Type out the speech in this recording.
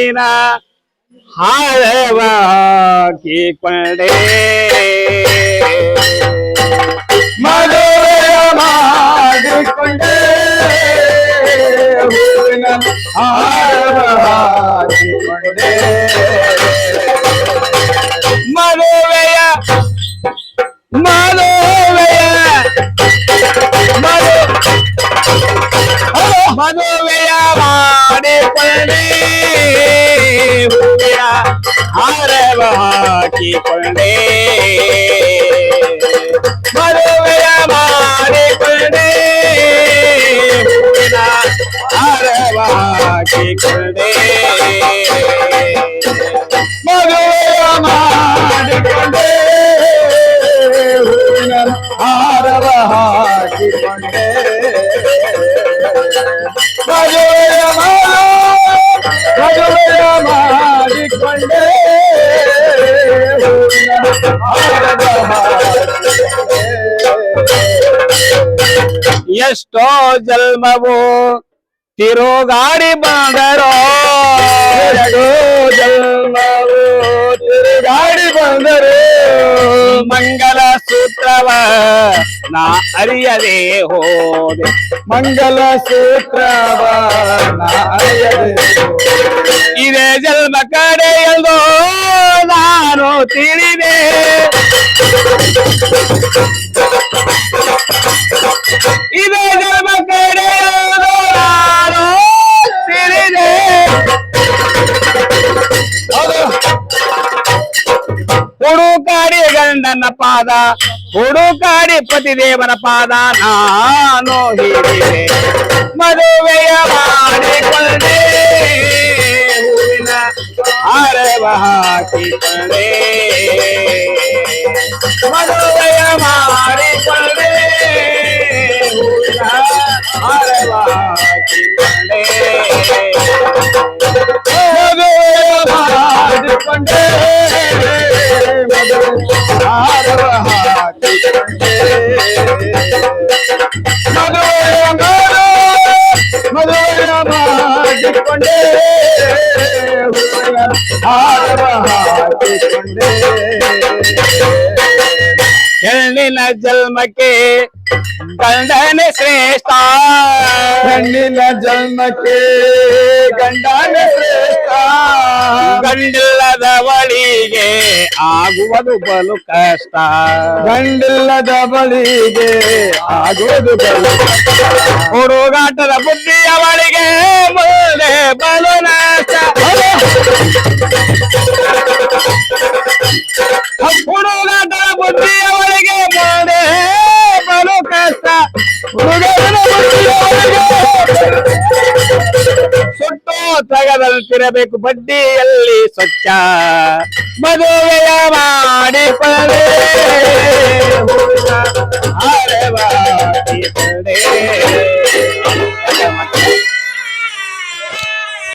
ನೀನ ಹಾರವ ಹಾಕಿಕೊಂಡೆ ಮದುವೆಯ ಮಾಡಿಕೊಂಡೆ ಹೂವಿನ ಹಾರವ ಹಾಕಿಕೊಂಡೆ ಮದುವೆಯ ಮದುವೆಯ ಮದುವೆಯ ಮಾಡಿಕೊಂಡೆ ಹೂವಿನ ಹಾರವ ಹಾಕಿಕೊಂಡೆ ಮದುವೆಯ ಮಾಡಿಕೊಂಡೆ ಹೂವಿನ ಹಾರವ ಹಾಕಿಕೊಂಡೆ ಮದುವೆಯ ಮಾಡಿಕೊಂಡೆ ಹೂವಿನ ಹಾರವ ಹಾಕಿಕೊಂಡೆ ಮದುವೆಯ ಮಾಡಿಕೊಂಡೆ ಹೂವಿನ ಹಾರವ ಹಾಕಿಕೊಂಡೆ ಎಷ್ಟೋ ಜನ್ಮವು ತಿರುಗಾಡಿ ಬಂದರೋ ಎಷ್ಟೋ ಜನ್ಮವು ತಿರುಗಾಡಿ ಬಂದರೆ ಮಂಗಲ ಸೂತ್ರವ ನಾ ಅರಿಯದೆ ಹೋದೆ ಮಂಗಲ ಸೂತ್ರವ ನಾಯದೆ ಇದೇ ಜನ್ಮ ಕಡೆ ಎಂದು ನಾನು ತಿಳಿದೆ ಇದೇ ಜನ್ಮ ಕಡೆ ಎಂದು ನಾನು ತಿಳಿದೆ ಹುಡುಕಾಡಿ ಗಂಡನ ಪಾದ ಹುಡುಕಾಡಿ ಪತಿದೇವನ ಪಾದ ನಾನು ಹಿಡಿದೆ ಮದುವೆಯ ಮಾಡಿಕೊಂಡೆ ಹೂವಿನ ಹಾರವ ಹಾಕಿಕೊಂಡೆ ಮದುವೆಯ ಮಾಡಿಕೊಂಡೆ ಹೂವಿನ ಹಾರವ ಹಾಕಿಕೊಂಡೆ ಮದುವೆಯ ಮಾಡಿಕೊಂಡೆ ಹಾರವ ಹಾಕಿಕೊಂಡೆ ಮದುವೆಯ ಮಾಡಿಕೊಂಡೆ ಹಾರವ ಹಾಕಿಕೊಂಡೆ ಹೆಣ್ಣಿನ ಜನ್ಮಕ್ಕೆ ಗಂಡನೇ ಶ್ರೇಷ್ಠ ಹೆಣ್ಣಿನ ಜನ್ಮಕ್ಕೆ ಗಂಡನೇ ಶ್ರೇಷ್ಠ ಗಂಡಿಲ್ಲದವಳಿಗೆ ಆಗುವುದು ಬಲು ಕಷ್ಟ ಗಂಡಿಲ್ಲದ ಬಳಿಗೆ ಆಗೋದು ಬಲು ಹುಡುಗಾಟದ ಬುದ್ಧಿಯವಳಿಗೆ ಮುಂದೆ ಬಲು ನಷ್ಟ ಹುಡುಗಾಟದ ಬುದ್ಧಿಯವಳಿಗೆ ಮುಂದೆ ಬಲು ಕಷ್ಟ ಹುಡುಗನ ಬುದ್ಧಿಯವಳಿಗೆ ಸುಟ್ಟು ತಗದಂತಿರಬೇಕು ಬಡ್ಡಿಯಲ್ಲಿ ಸ್ವಚ್ಛ ಮದುವೆಯ ಮಾಡಿಕೊಳ್ಳೆ